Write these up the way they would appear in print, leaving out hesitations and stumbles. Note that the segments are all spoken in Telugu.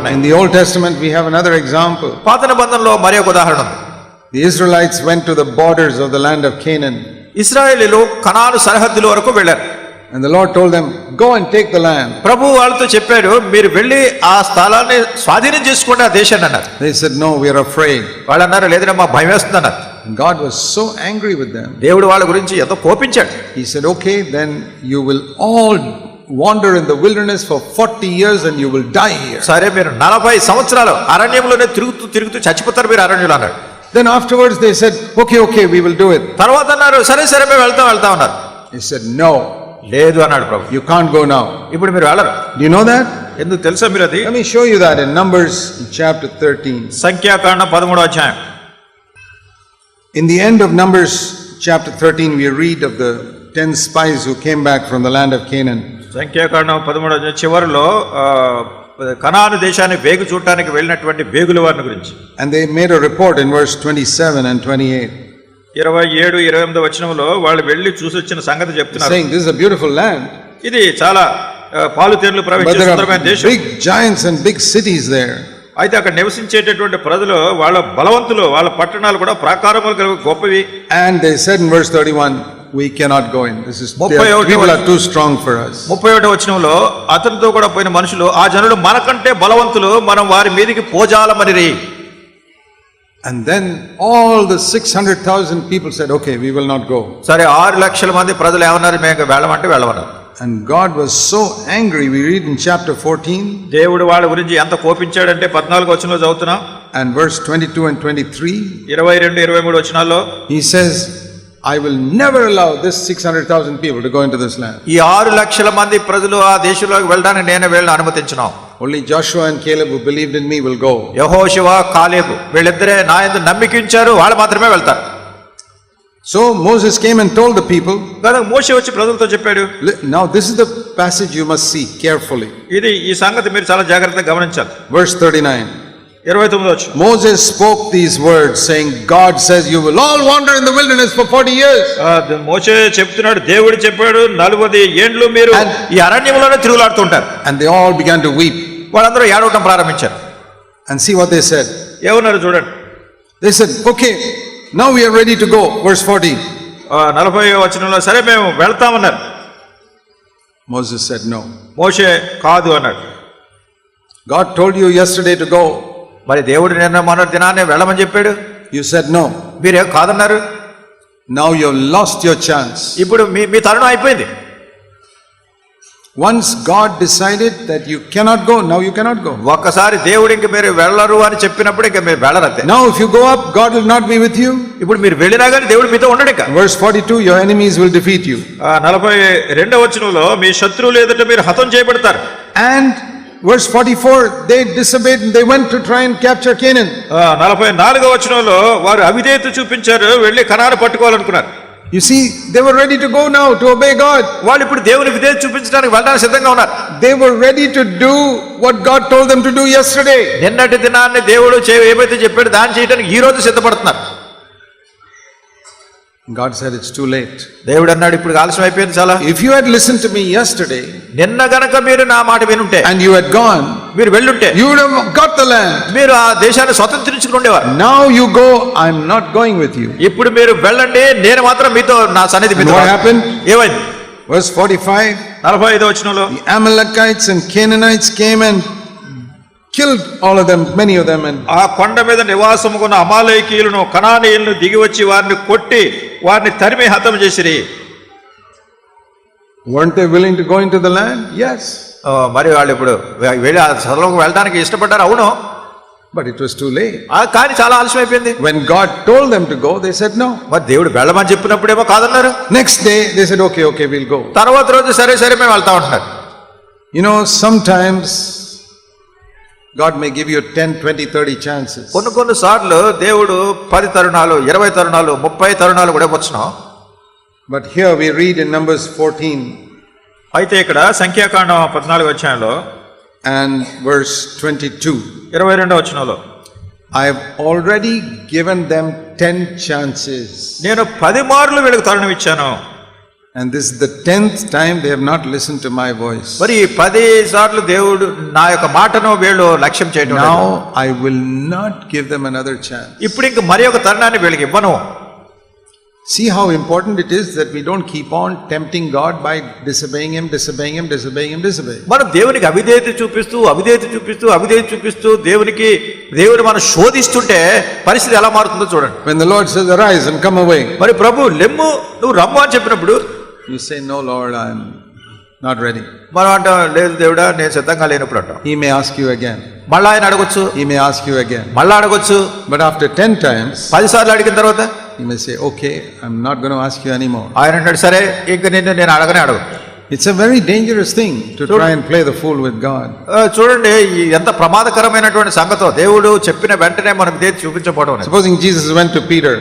ఉన్నాయి. In the Old Testament we have another example. పాత నిబంధనలో మరి ఒక ఉదాహరణ ఉంది. The Israelites went to the borders of the land of Canaan. ఇశ్రాయేలీయులు కనాను సరిహద్దుల వరకు వెళ్ళారు. And the Lord told them, go and take the land. ప్రభు వాళ్ళతో చెప్పాడు, మీరు వెళ్ళి ఆ స్థలాన్ని స్వాధీనం చేసుకోండి, ఆ దేశాన్ని అన్నారు. They said, no, we are afraid. వాళ్ళు అన్నారు, లేదంటే మాకు భయం వేస్తుంది అన్నారు. God was so angry with them. దేవుడు వాళ్ళ గురించి ఎంతో కోపించాడు. He said, okay, then you will all wander in the wilderness for 40 years and you will die here. సరే, మీరు 40 సంవత్సరాలు అరణ్యంలోనే తిరుగుతూ చచ్చిపోతారు మీరు అరణ్యంలో అన్నాడు. Then afterwards they said, okay, we will do it. తర్వాత అన్నారు, సరే మేము వెళ్తాం అన్నారు. He said, no. లేదు అన్నాడు ప్రభు. You can't go now. ఇప్పుడు మీరు వెళ్ళరు. Do you know that? ఎందుకు తెలుసా మీరు అది? Let me show you that in Numbers chapter 13. సంఖ్యాకాండం 13వ అధ్యాయం. In the end of Numbers chapter 13 we read of the 10 spies who came back from the land of Canaan. సంఖ్యాకాండం 13వ అధ్యాయం చివరిలో కనాను దేశాన్ని వేగు చూడటానికి వెళ్ళినటువంటి వేగుల వారిని గురించి. And they made a report in verse 27 and 28. 27, 28 వచనంలో వాళ్ళు వెళ్ళి చూసి వచ్చిన సంగతి చెప్తున్నారు. Saying this is a beautiful land. ఇది చాలా పాలు తేనెలు ప్రవహించే సుందరమైన దేశం. Big giants and big cities there. అయితే అక్కడ నివసించేటటువంటి ప్రజలు వాళ్ళ బలవంతులు, వాళ్ళ పట్టణాలు కూడా ప్రాకారములు కలిగి గొప్పవి. And they said in verse 31, we cannot go in. This is people are too strong for us. 31వ వచనంలో అతనితో కూడా పోయిన మనుషులు, ఆ జనులు మనకంటే బలవంతులు, మనం వారి మీదకి పోజాలమనిరి. And then all the 600,000 people said, okay, we will not go. సరే, 6 లక్షల మంది ప్రజలు ఏమన్నారు, మేము వెళ్ళమంటే వెళ్ళమన్నారు. And God was so angry. We read in chapter 14. దేవుడు వాళ్ళ గురించి ఎంత కోపించాడంటే 14వ వచనంలో చదువుతున్నాం. And verse 22 and 23. 22, 23 వచనాల్లో He says, I will never allow this 600,000 people to go into this land. ఈ 6 లక్షల మంది ప్రజలు ఆ దేశంలోకి వెళ్ళడానికి నేను వీళ్ళని అనుమతించను. Only Joshua and Caleb who believed in me will go. యెహోషువ, కాలేబు వీళ్ళిద్దరే నా యందు నమ్మిక ఉంచారు, వాళ్ళు మాత్రమే వెళ్తారు. So Moses came and told the people. కనుక మోషే వచ్చి ప్రజలతో చెప్పాడు. Now this is the passage you must see carefully. ఇది ఈ సంగతి మీరు చాలా జాగ్రత్తగా గమనించాలి. Verse 39. 29వ వచనం. Moses spoke these words saying, God says you will all wander in the wilderness for 40 years. మోషే చెప్తున్నాడు, దేవుడు చెప్పాడు 40 ఏండ్లు మీరు ఈ అరణ్యంలోనే తిరుగులాడుతుంటారు. And they all began to weep. వాళ్ళందరూ ఏడవటం ప్రారంభించారు. And see what they said. ఏమన్నారు చూడండి. They said, okay, now we are ready to go. Verse 40. 40వ వచనంలో సరే మేము వెళ్తామన్నారు. Moses said no. మోషే కాదు అన్నాడు. God told you yesterday to go. మరి దేవుడు నిన్న మొన్న దినాన్ని వెళ్ళమని చెప్పాడు. You said no. మీరే కాదన్నారు. Now you have lost your chance. ఇప్పుడు మీ తరుణం అయిపోయింది. Once God decided that you cannot go, now you cannot go. ఒక్కసారి దేవుడు ఇంక మీరు వెళ్ళరు అని చెప్పినప్పుడు ఇంక మీరు వెళ్ళరంతే. Now if you go up, God will not be with you. ఇప్పుడు మీరు వెళ్ళినా కానీ దేవుడు మీతో ఉండడు ఇక. Verse 42, your enemies will defeat you. 42వ వచనంలో మీ శత్రువులు ఎదుట మీరు హతం చేయబడతారు. And verse 44, they disobeyed and they went to try and capture Canaan. 44వ వచనంలో వారు అవిధేయత చూపించారు, వెళ్ళి కనాను పట్టుకోవాలనుకున్నారు. You see, they were ready to go now to obey God. వాళ్ళు ఇప్పుడు దేవుని విధేయత చూపించడానికి వెళ్ళడానికి సిద్ధంగా ఉన్నారు. They were ready to do what God told them to do yesterday. నిన్నటి దినాన్ని దేవుడు ఏమైతే చెప్పాడు దాన్ని చేయడానికి ఈ రోజు సిద్ధపడుతున్నారు. God said it's too late. దేవుడు అన్నాడు, ఇప్పుడు ఆలస్యం అయిపోయింది చాలా. If you had listened to me yesterday, నిన్న గనక మీరు నా మాట వినుంటే, and you had gone, మీరు వెళ్ళుంటే, you would have got the land. మీరు ఆ దేశాన్ని స్వతంత్రించుకుని ఉండేవారు. Now you go, I'm not going with you. ఇప్పుడు మీరు వెళ్ళండి, నేను మాత్రం మీతో నా సన్నిధి మీతో. What happened? ఏమైంది? Verse 45. 45వ వచనంలో The Amalekites and Canaanites came and killed all of them, many of them. And ఆ కొండ మీద నివాసముకున్న అమాలేకీయులను, కనానీయులను దిగి వచ్చి వారిని కొట్టి వారిని తరిమి హతం చేసిరి. weren't they willing to go into the land? Yes. మరి వాళ్ళు ఇప్పుడు వెళ్ళి ఆ స్థలంలోకి వెళ్ళడానికి ఇష్టపడ్డారు. అవును. But it was too late. కానీ చాలా ఆలస్యం అయిపోయింది. When God told them to go, they said no. మరి దేవుడు వెళ్ళమని చెప్పినప్పుడేమో కాదన్నారు. Next day they said okay, we'll go. తర్వాత రోజు సరే మేము వెళ్తా ఉంటున్నారు. You know, sometimes God may give you 10, 20, 30 chances. కొన్ని సార్లు దేవుడు 10 తరుణాలు, 20 తరుణాలు, 30 తరుణాలు కూడా వచ్చును. But here we read in Numbers 14. అయితే ఇక్కడ సంఖ్యాకాండం 14వ అధ్యాయంలో and verse 22. 22వ వచనంలో I have already given them 10 chances. నేను 10 మార్లు వీళ్ళకి తరుణం ఇచ్చాను. And this is the 10th time they have not listened to my voice. మరి 10 సార్లు దేవుడు నా యొక్క మాటను వీళ్ళు లక్ష్యం చేయడం లేదు. Now I will not give them another chance. ఇప్పుడు ఇంక మరి ఒక తరుణాన్ని వీళ్ళకి ఇవ్వను. See how important it is that we don't keep on tempting God by disobeying him. మనం దేవునికి అవిధేయత చూపిస్తూ దేవుడు మనం శోధిస్తుంటే పరిస్థితి ఎలా మారుతుందో చూడండి. When the Lord says arise and come away, మరి ప్రభు లెమ్ము నువ్వు రమ్ము అని చెప్పినప్పుడు you say no Lord, I am not ready. మనం అంటాం లేదు దేవుడా నేను సిద్ధంగా లేనప్పుడు అంటాం. He may ask you again. మళ్ళా ఆయన అడగొచ్చు. He may ask you again. మళ్ళా అడగొచ్చు. But after 10 times, 10 సార్లు అడిగిన తర్వాత he may say okay, I'm not going to ask you anymore. ఆయన అంటాడు సరే ఇంక నేను అడగనే అడగను. It's a very dangerous thing to try and play the fool with God. చూడండి ఎంత ప్రమాదకరమైనటువంటి సంగతో దేవుడు చెప్పిన వెంటనే మనకు దేని చూపించబడడం. Supposing Jesus went to Peter,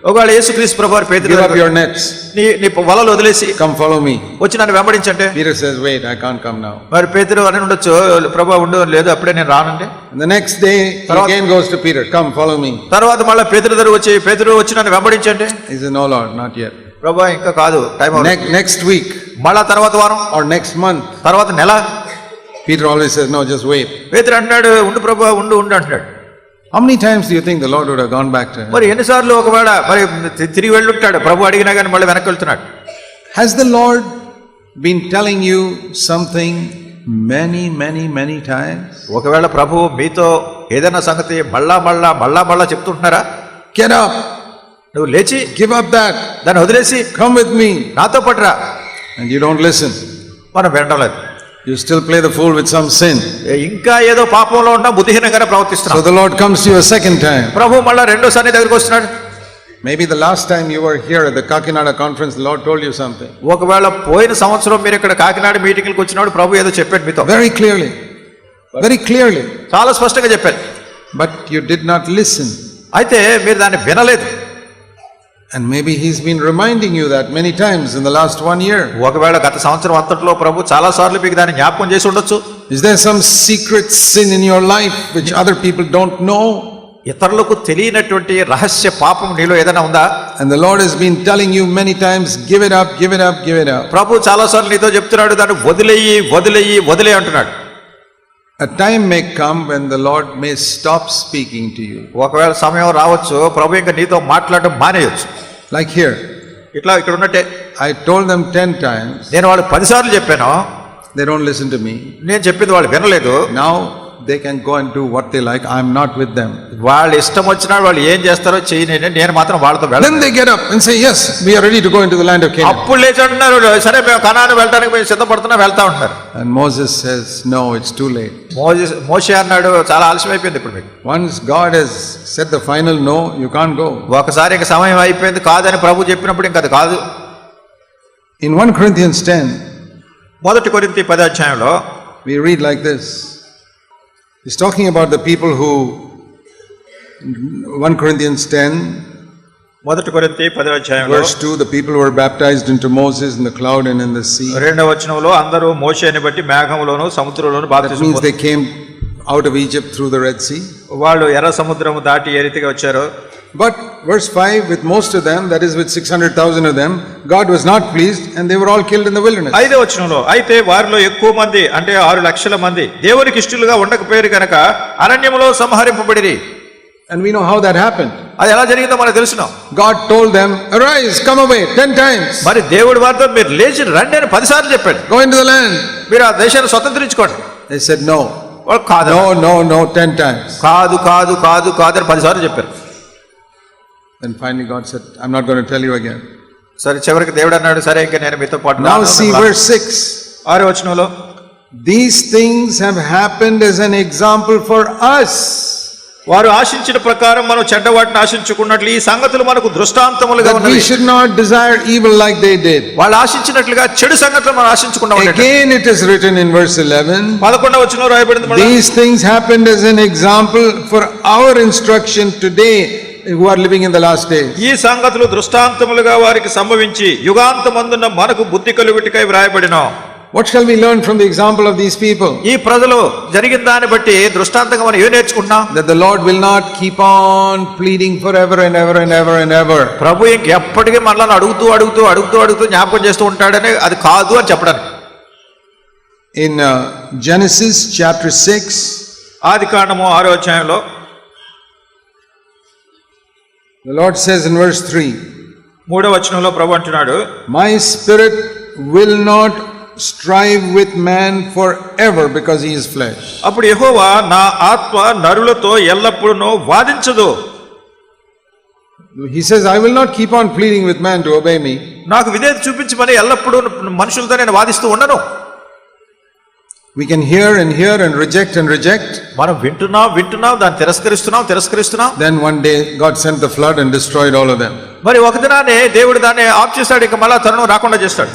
ఒకవేళ యేసుక్రీస్తు ప్రభువారు పేతురు give up your nets, నీ వలలు వదిలేసి come follow me. వచ్చి నన్ను వెంబడించంటే Peter says wait, I can't come now. మరి పేతురు అని ఉండొచ్చు ప్రభువా ఉండు లేదు అప్పుడే నేను రానండి. And the next day he again goes to Peter, come follow me. తర్వాత మళ్ళీ పేతురు దగ్గర వచ్చి నన్ను వెంబడించంటే He says no Lord, not yet. ప్రభువా ఇంకా కాదు టైం అవుతుంది. Next week మళ్ళా తర్వాత వారం or next month, తర్వాత నెల. Peter always says no, just wait. పేతురు అంటున్నాడు ఉండు ప్రభువా ఉండు అంటున్నాడు. How many times do you think the Lord would have gone back to him? మరి ఎన్నిసార్లు ఒకవేళ మరి తిరిగి వెళ్ళుంటాడు ప్రభు అడిగినా కానీ మళ్ళీ వెనక్కి వెళ్తున్నాడు. Has the Lord been telling you something many times? ఒకవేళ ప్రభు మీతో ఏదైనా సంగతి మళ్ళా చెప్తుంటున్నారా? Get up, నువ్వు లేచి give up that, దాన్ని వదిలేసి come with me, నాతో పట్టురా, and you don't listen. మనం వినడం లేదు. You still play the fool with some sin. ఇంకా ఏదో పాపంలో ఉంటా బుద్ధిహీనంగానే ప్రవర్తిస్తున్నాం. So the Lord comes to you a second time. ప్రభు మళ్ళా రెండోసారి నీ దగ్గరికి వస్తున్నాడు. Maybe the last time you were here at the Kakinada conference, the Lord told you something. ఒకవేళ పోయిన సంవత్సరం మీరు ఇక్కడ కాకినాడ మీటింగ్కి వచ్చినప్పుడు ప్రభు ఏదో చెప్పాడు మీతో. Very clearly. చాలా స్పష్టంగా చెప్పాడు. But you did not listen. అయితే మీరు దాన్ని వినలేదు. And maybe he's been reminding you that many times in the last 1 year. ఒకవేళ గత సంవత్సరం అంతట్లో ప్రభు చాలా సార్లు మీకు దాన్ని జ్ఞాపకం చేసి ఉండొచ్చు. Is there some secret sin in your life which other people don't know? ఇతరులకు తెలియనటువంటి రహస్య పాపం నీలో ఏదైనా ఉందా? And the Lord has been telling you many times, give it up. ప్రభు చాలా సార్లు నీతో చెప్తున్నాడు దాన్ని వదిలేయి అంటున్నాడు. A time may come when the Lord may stop speaking to you. ఒకవేళ సమయం రావచ్చు ప్రభు ఇంకా నీతో మాట్లాడడం మానేయొచ్చు. Like here. ఇక్కడ ఉన్నట్టే I told them 10 times. నేను వాళ్ళు 10 సార్లు చెప్పాను. They don't listen to me. నేను చెప్పింది వాళ్ళు వినలేదు. Now they can go and do what they like. I am not with them. వాళ్ళు ఇష్టం వచ్చినా వాళ్ళు ఏం చేస్తారో చేయని నేను మాత్రం వాళ్ళతో వెళ్ళను. Then they get up and say yes, we are ready to go into the land of Canaan. అప్పుడు లేచి అంటున్నారు సరే మేము కనాను వెళ్ళడానికి మేము సిద్ధపడుతున్నా వెళ్తా ఉంటారు. And Moses says no, it's too late. మోషే అన్నాడు చాలా ఆలస్యం అయిపోయింది ఇప్పుడు మీకు. Once God has said the final no, you can't go. ఒకసారి ఇంకా సమయం అయిపోయింది కాదని ప్రభు చెప్పినప్పుడు ఇంకా అది కాదు. In 1 Corinthians 10, 1 కొరింథీ 10 అధ్యాయంలో we read like this. He's talking about the people who 1 Corinthians 10 1 కొరింథీ 10 అధ్యాయంలో verse 2, the people who were baptized into Moses in the cloud and in the sea. రెండవ వచనంలో అందరూ మోషేని బట్టి మేఘములోను సముద్రంలోను బాప్తిసం పొందారు. That means they came out of Egypt through the Red Sea. వాళ్ళు ఎర్ర సముద్రము దాటి ఏ రీతిగా వచ్చారో. But verse 5, with most of them, that is with 600,000 of them, God was not pleased and they were all killed in the wilderness. 5వ వచనంలో అయితే వారిలో ఎక్కువ మంది అంటే 6 లక్షల మంది దేవునికి ఇష్టలుగా ఉండకపోయారు కనుక అరణ్యములో సంహరింపబడిరి. And we know how that happened. అది ఎలా జరిగిందో మనకు తెలుసును. God told them, arise, come away 10 times. మరి దేవుడు వారితో మీరు లేచి రండి అని 10 సార్లు చెప్పాడు. Go into the land. మీరు ఆ దేశాన్ని స్వతంత్రించుకోండి. They said no. కాదు. No 10 times. కాదు అని 10 సార్లు చెప్పారు. Then finally God said, I'm not going to tell you again. సరే చివరికి దేవుడు అన్నాడు సరే ఇంకా నేను మీతో పాటు. Now see verse 6. 6వ వచనంలో these things have happened as an example for us. వారు ఆశించిన ప్రకారం మనం చెడ్డ వాటిని ఆశించుకున్నట్లు ఈ సంగతులు మనకు దృష్టాంతములుగా ఉన్నవి. We should not desire evil like they did. వాళ్ళు ఆశించినట్లుగా చెడు సంగతులు మనం ఆశించకుండా ఉండాలి. Again it is written in verse 11. 11వ వచనంలో రాయబడింది మళ్ళీ. These things happened as an example for our instruction today who are living in the last days. ఈ సంగతులు దృష్టాంతములుగా వారికి సంభవించి యుగాంతమందున మనకు బుద్ధి కలుగుటకై వ్రాయబడిన. What shall we learn from the example of these people? ఈ ప్రజలు జరిగిన దాన్ని బట్టి దృష్టాంతంగా మనం ఏం నేర్చుకుంటున్నాం? That the Lord will not keep on pleading forever and ever and ever and ever. ప్రభు ఇంకెప్పటికీ మనల్ని అడుగుతూ జ్ఞాపకం చేస్తూ ఉంటాడని అది కాదు అని చెప్పడానికి. In Genesis chapter 6, ఆదికాండము 6వ అధ్యాయంలో the Lord says in verse 3, 3వ వచనంలో ప్రభు అంటున్నాడు, My spirit will not strive with man forever because he is flesh. అప్పుడు యెహోవా నా ఆత్మ నరులతో ఎల్లప్పుడూ వాదించదు. He says, I will not keep on pleading with man to obey me. నాకు విధేయత చూపించమని ఎల్లప్పుడూ మనుషులతో నేను వాదిస్తూ ఉండను. We can hear and reject and reject. మనం వింటున్నాం దాన్ని తిరస్కరిస్తున్నాం. Then one day God sent the flood and destroyed all of them. మరి ఒక దినానే దేవుడు దాన్ని ఆఫ్ చేస్తాడు, ఇక మళ్ళా తరుణం రాకుండా చేస్తాడు.